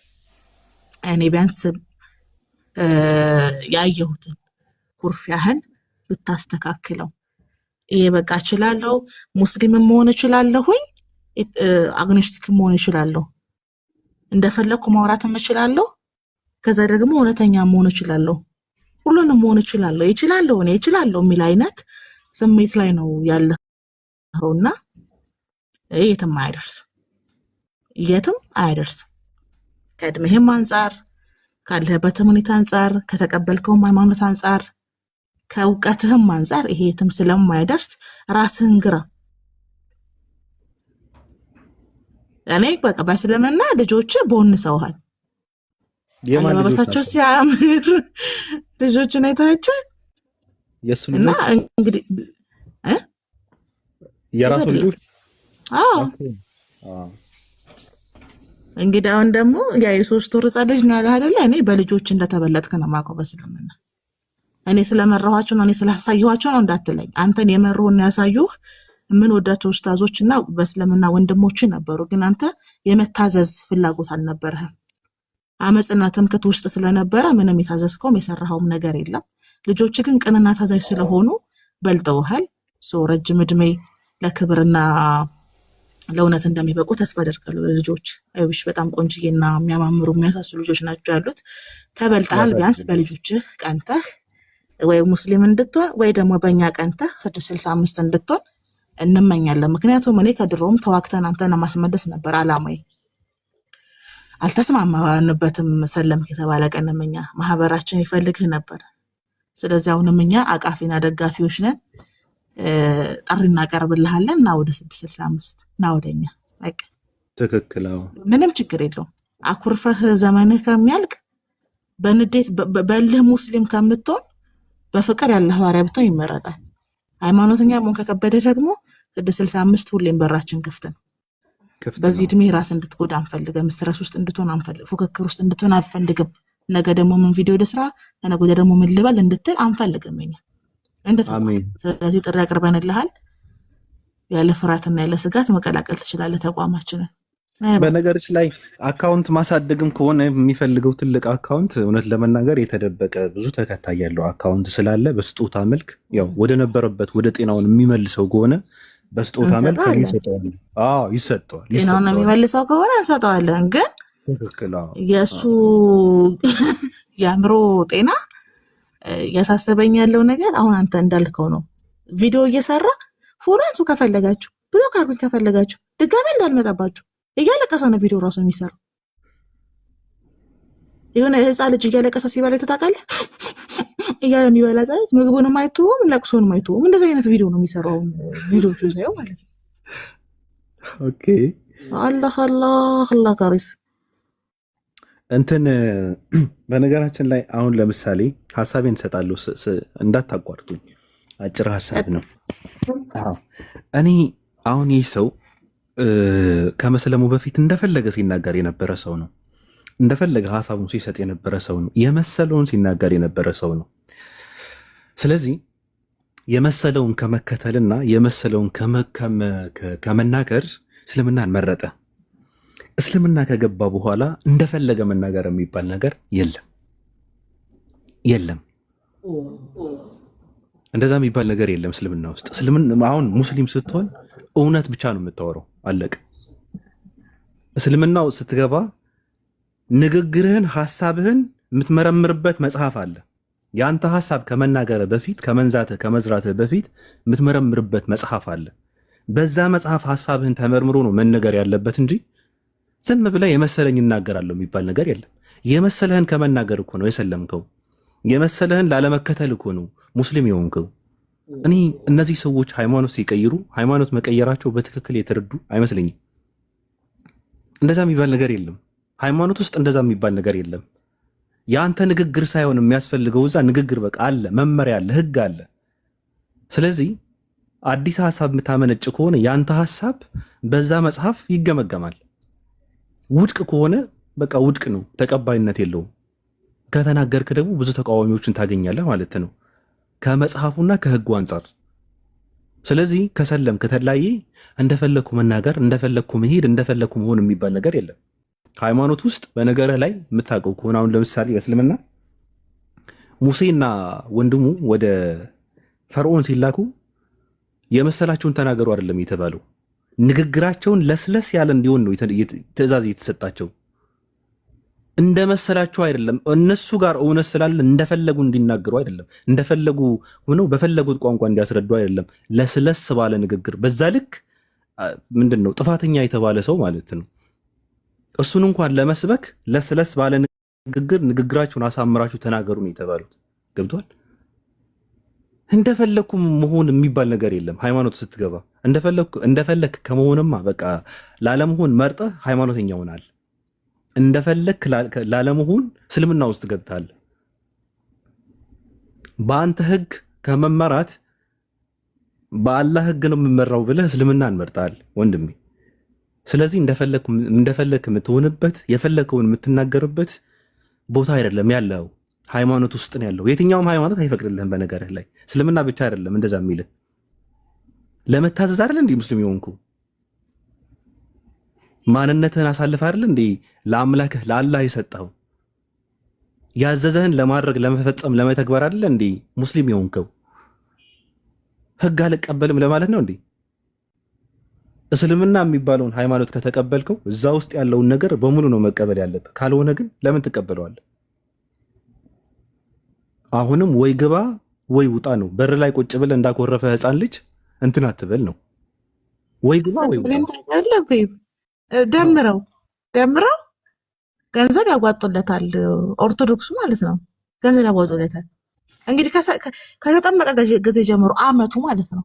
እኔ ቢያንስ ያየሁትን ኩርፊያህን ብታስተካክለው ይሄ በቃ እችላለሁ፣ ሙስሊምም መሆን እችላለሁኝ፣ አግኖስቲክም መሆን እችላለሁ፣ እንደፈለግኩ ማውራትም እችላለሁ፣ ከዛ ደግሞ እውነተኛ መሆን እችላለሁ፣ ሁሉንም መሆን እችላለሁ እኔ እችላለሁ የሚል አይነት ስሜት ላይ ነው ያለውና የትም አያደርስም። ከእድሜህም አንጻር ካለህበትም ሁኔታ አንጻር ከተቀበልከውም ሃይማኖት አንጻር ከእውቀትህም አንጻር ይሄ የትም ስለማይደርስ ራስህን ግራ። እኔ በቃ በእስልምና ልጆች ቦንሰውሃል። አለባበሳቸው ሲያምር ልጆችን አይታቸው የሱ እና ልጆች እንግዲህ የራሱ ልጆች እንግዲህ አሁን ደግሞ ያ የ3 ወር ህፃን ልጅ ነው ያለህ አይደለ? እኔ በልጆች እንደተበለጥክ ነው የማውቀው በእስልምና። እኔ ስለመራኋቸው ነው እኔ ስላሳየኋቸው ነው እንዳትለኝ። አንተን የመሩህና ያሳዩህ የምንወዳቸው ኡስታዞች እና በእስልምና ወንድሞች ነበሩ፣ ግን አንተ የመታዘዝ ፍላጎት አልነበረህም። አመፅና ትምክህት ውስጥ ስለነበረ ምንም የታዘዝከውም የሰራኸውም ነገር የለም። ልጆች ግን ቅንና ታዛዥ ስለሆኑ በልጠውሃል። ረጅም እድሜ ለክብርና ለእውነት እንደሚበቁ ተስፋ አደርጋለሁ። ልጆች አይብሽ በጣም ቆንጅዬና የሚያማምሩ የሚያሳሱ ልጆች ናቸው ያሉት። ተበልጠሃል። ቢያንስ በልጆችህ ቀንተህ ወይ ሙስሊም እንድትሆን ወይ ደግሞ በእኛ ቀንተህ 665 እንድትሆን እንመኛለን። ምክንያቱም እኔ ከድሮም ተዋግተን አንተን ማስመለስ ነበር አላማዬ። አልተስማማንበትም። ሰለምክ የተባለ ቀንም እኛ ማህበራችን ይፈልግህ ነበር። ስለዚህ አሁንም እኛ አቃፊና ደጋፊዎች ነን። ጥሪ እናቀርብልሃለን እና ወደ 665 እና ወደኛ በቃ ትክክል። ምንም ችግር የለውም። አኩርፈህ ዘመንህ ከሚያልቅ በንዴት በልህ ሙስሊም ከምትሆን በፍቅር ያለህ ባሪያ ብትሆን ይመረጣል። ሃይማኖተኛ መሆን ከከበደ ደግሞ 665 ሁሌም በራችን ክፍት ነው። በዚህ እድሜ ራስ እንድትጎዳ አንፈልግም። ስትረስ ውስጥ እንድትሆን አንፈልግም። ፉክክር ውስጥ እንድትሆን አንፈልግም። ነገ ደግሞ ምን ቪዲዮ ልስራ፣ ነገ ወዲያ ደግሞ ምን ልበል እንድትል አንፈልግም እኛ እንድትሆን። ስለዚህ ጥሪ አቅርበንልሃል። ያለ ፍርሃትና ያለ ስጋት መቀላቀል ትችላለህ ተቋማችንን። በነገሮች ላይ አካውንት ማሳደግም ከሆነ የሚፈልገው ትልቅ አካውንት እውነት ለመናገር የተደበቀ ብዙ ተከታይ ያለው አካውንት ስላለ በስጦታ መልክ ያው ወደ ነበረበት ወደ ጤናውን የሚመልሰው ከሆነ በስጦታ መልክ ይሰጠዋል። ጤናውን የሚመልሰው ከሆነ እንሰጠዋለን። ግን የእሱ የአእምሮ ጤና እያሳሰበኝ ያለው ነገር አሁን አንተ እንዳልከው ነው። ቪዲዮ እየሰራ ፎረንሱ ከፈለጋችሁ ብሎ ካርጉኝ ከፈለጋችሁ ድጋሜ እንዳልመጣባችሁ እያለቀሰ ነው ቪዲዮ ራሱ የሚሰራው። የሆነ ህፃን ልጅ እያለቀሰ ሲበላ ታውቃለህ? እያለ የሚበላ ህፃን ልጅ ምግቡንም አይተውም ለቅሶንም አይተውም። እንደዚህ አይነት ቪዲዮ ነው የሚሰራው ቪዲዮቹ ሳይው ማለት ነው። ኦኬ አላህ ካሪስ እንትን በነገራችን ላይ አሁን ለምሳሌ ሀሳቤን እንሰጣለሁ፣ እንዳታቋርጡኝ። አጭር ሀሳብ ነው። እኔ አሁን ይህ ሰው ከመስለሙ በፊት እንደፈለገ ሲናገር የነበረ ሰው ነው። እንደፈለገ ሀሳቡን ሲሰጥ የነበረ ሰው ነው። የመሰለውን ሲናገር የነበረ ሰው ነው። ስለዚህ የመሰለውን ከመከተልና የመሰለውን ከመናገር እስልምናን መረጠ። እስልምና ከገባ በኋላ እንደፈለገ መናገር የሚባል ነገር የለም። እንደዛ የሚባል ነገር የለም እስልምና ውስጥ። አሁን ሙስሊም ስትሆን እውነት ብቻ ነው የምታወራው፣ አለቀ። እስልምናው ስትገባ ንግግርህን፣ ሀሳብህን የምትመረምርበት መጽሐፍ አለ። የአንተ ሀሳብ ከመናገር በፊት ከመዝራትህ በፊት የምትመረምርበት መጽሐፍ አለ። በዛ መጽሐፍ ሀሳብህን ተመርምሮ ነው መነገር ያለበት እንጂ ዝም ብለህ የመሰለኝ እናገራለሁ የሚባል ነገር የለም። የመሰለህን ከመናገር እኮ ነው የሰለምከው። የመሰለህን ላለመከተል እኮ ነው ሙስሊም የሆንከው። እኔ እነዚህ ሰዎች ሃይማኖት ሲቀይሩ ሃይማኖት መቀየራቸው በትክክል የተረዱ አይመስለኝም። እንደዛ የሚባል ነገር የለም። ሃይማኖት ውስጥ እንደዛ የሚባል ነገር የለም። የአንተ ንግግር ሳይሆን የሚያስፈልገው እዛ ንግግር በቃ አለ፣ መመሪያ አለ፣ ህግ አለ። ስለዚህ አዲስ ሀሳብ የምታመነጭ ከሆነ የአንተ ሀሳብ በዛ መጽሐፍ ይገመገማል። ውድቅ ከሆነ በቃ ውድቅ ነው፣ ተቀባይነት የለውም። ከተናገርክ ደግሞ ብዙ ተቃዋሚዎችን ታገኛለህ ማለት ነው። ከመጽሐፉና ከህጉ አንጻር ስለዚህ ከሰለም ከተለያየ እንደፈለኩ መናገር እንደፈለኩ መሄድ እንደፈለኩ መሆን የሚባል ነገር የለም። ሃይማኖት ውስጥ በነገርህ ላይ የምታውቀው ከሆነ አሁን ለምሳሌ በእስልምና ሙሴና ወንድሙ ወደ ፈርዖን ሲላኩ የመሰላቸውን ተናገሩ አይደለም የተባለው፣ ንግግራቸውን ለስለስ ያለ እንዲሆን ነው ትእዛዝ የተሰጣቸው። እንደመሰላቸው አይደለም። እነሱ ጋር እውነት ስላለ እንደፈለጉ እንዲናገሩ አይደለም። እንደፈለጉ ሆነው በፈለጉት ቋንቋ እንዲያስረዱ አይደለም። ለስለስ ባለ ንግግር፣ በዛ ልክ ምንድን ነው ጥፋተኛ የተባለ ሰው ማለት ነው። እሱን እንኳን ለመስበክ ለስለስ ባለ ንግግር ንግግራችሁን አሳምራችሁ ተናገሩ ነው የተባሉት። ገብቷል? እንደፈለኩ መሆን የሚባል ነገር የለም። ሃይማኖት ስትገባ እንደፈለክ ከመሆንማ በቃ ላለመሆን መርጠህ ሃይማኖተኛ ሆናል። እንደፈለክ ላለመሆን እስልምና ውስጥ ገብታል። በአንተ ህግ ከመመራት በአላህ ህግ ነው የምመራው ብለህ እስልምናን መርጣል ወንድሜ። ስለዚህ እንደፈለክ የምትሆንበት የፈለከውን የምትናገርበት ቦታ አይደለም ያለው፣ ሃይማኖት ውስጥ ነው ያለው። የትኛውም ሃይማኖት አይፈቅድልህም። በነገርህ ላይ እስልምና ብቻ አይደለም እንደዛ የሚልህ። ለመታዘዝ አይደል እንዴ ሙስሊም የሆንኩ? ማንነትህን አሳልፈህ አይደል እንዴ ለአምላክህ ለአላህ የሰጠኸው? ያዘዘህን ለማድረግ ለመፈጸም ለመተግበር አይደል እንዴ ሙስሊም የሆንከው? ህግ አልቀበልም ለማለት ነው እንዴ? እስልምና የሚባለውን ሃይማኖት ከተቀበልከው እዛ ውስጥ ያለውን ነገር በሙሉ ነው መቀበል ያለብህ። ካልሆነ ግን ለምን ትቀበለዋለህ? አሁንም ወይ ግባ ወይ ውጣ ነው። በር ላይ ቁጭ ብለህ እንዳኮረፈ ህፃን ልጅ እንትን አትበል ነው። ወይ ግባ ወይ ውጣ። ደምረው ገንዘብ ያዋጡለታል። ኦርቶዶክሱ ማለት ነው ገንዘብ ያዋጡለታል። እንግዲህ ከተጠመቀ ጊዜ ጀምሮ አመቱ ማለት ነው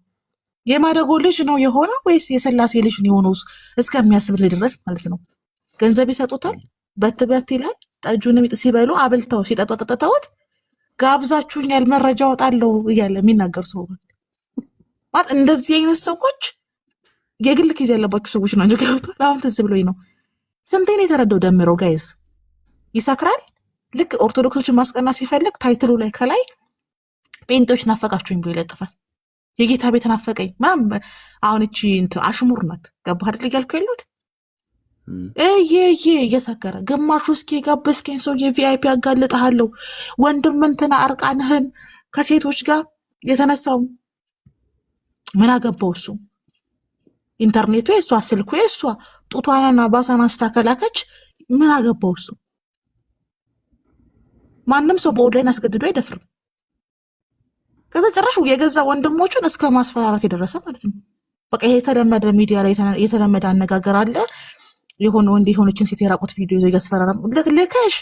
የማደጎ ልጅ ነው የሆነው ወይስ የስላሴ ልጅ ነው የሆነው እስከሚያስብል ድረስ ማለት ነው። ገንዘብ ይሰጡታል፣ በት ይላል። ጠጁንም ሲበሉ አብልተው ሲጠጡ ጠጥተውት ጋብዛችሁኛል መረጃ ወጣለው እያለ የሚናገር ሰው ማለት እንደዚህ አይነት ሰዎች የግል ኪዝ ያለባቸው ሰዎች ናቸው። ገብቷል? አሁን ትዝ ብሎኝ ነው። ስንቴን የተረዳው ደምረው ጋይዝ ይሰክራል። ልክ ኦርቶዶክሶችን ማስቀናት ሲፈልግ ታይትሉ ላይ ከላይ ጴንጤዎች ናፈቃችሁኝ ብሎ ይለጥፋል። የጌታ ቤት ናፈቀኝ ምናምን። አሁን እቺ አሽሙር ናት። ገባህ አይደል እያልኩ ያሉት እየሰከረ ግማሹ እስኪ ጋበዝከኝ ሰው የቪአይፒ አጋልጥሃለሁ ወንድም እንትና አርቃንህን ከሴቶች ጋር የተነሳው ምን አገባው እሱ? ኢንተርኔቱ የእሷ ስልኩ የእሷ ጡቷንና ባቷን አስታከላከች ምን አገባው እሱ? ማንም ሰው በኦንላይን አስገድዶ አይደፍርም። ከዛ ጭራሽ የገዛ ወንድሞቹን እስከ ማስፈራራት የደረሰ ማለት ነው። በቃ ይሄ የተለመደ ሚዲያ ላይ የተለመደ አነጋገር አለ። የሆነ ወንድ የሆነችን ሴት የራቁት ቪዲዮ ይዞ ያስፈራራ ልከሽ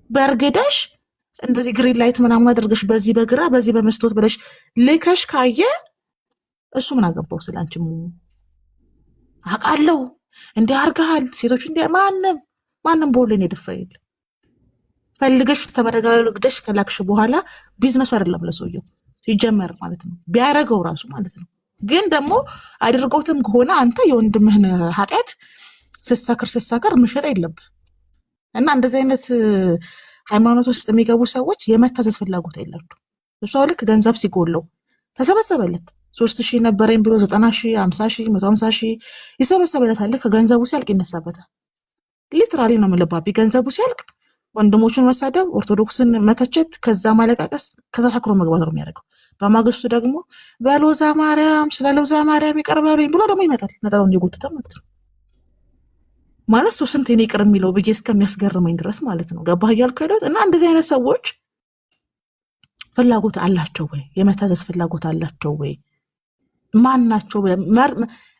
በርግደሽ እንደዚህ ግሪን ላይት ምናምን አድርገሽ በዚህ በግራ በዚህ በመስቶት ብለሽ ልከሽ ካየ እሱ ምን አገባው ስላንቺ? አውቃለሁ እንዲህ አርጋሃል ሴቶች እንዲህ ማንም በኦንላይን የደፈረ የለ። ፈልገሽ ተበረጋግደሽ ከላክሽ በኋላ ቢዝነሱ አይደለም ለሰውየው ሲጀመር ማለት ነው። ቢያረገው ራሱ ማለት ነው። ግን ደግሞ አድርገውትም ከሆነ አንተ የወንድምህን ኃጢአት ስሳከር መሸጥ የለብህ እና እንደዚህ አይነት ሃይማኖት ውስጥ የሚገቡ ሰዎች የመታዘዝ ፍላጎት የላቸው። እሷ ልክ ገንዘብ ሲጎለው ተሰበሰበለት 3,000 ነበረኝ ብሎ 90,000 50,000 150,000 ይሰበሰበለታል። ከገንዘቡ ሲያልቅ ይነሳበታል። ሊትራሊ ነው የምልባቢ። ገንዘቡ ሲያልቅ ወንድሞቹን መሳደብ፣ ኦርቶዶክስን መተቸት፣ ከዛ ማለቃቀስ፣ ከዛ ሰክሮ መግባት ነው የሚያደርገው። በማግስቱ ደግሞ በሎዛ ማርያም ስለ ሎዛ ማርያም ይቀርበልኝ ብሎ ደግሞ ይመጣል። ነጠላውን እየጎተተ ማለት ነው። ማለት ሰው ስንት እኔ ይቅር የሚለው ብዬ እስከሚያስገርመኝ ድረስ ማለት ነው። ገባህ እያልኩ ሄዶት እና እንደዚህ አይነት ሰዎች ፍላጎት አላቸው ወይ? የመታዘዝ ፍላጎት አላቸው ወይ? ማን ናቸው?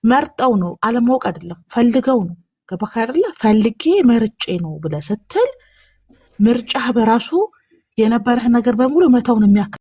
መርጠው ነው አለማወቅ አይደለም፣ ፈልገው ነው። ገባህ አይደለ? ፈልጌ መርጬ ነው ብለህ ስትል ምርጫህ በራሱ የነበረህ ነገር በሙሉ መተውን የሚያክል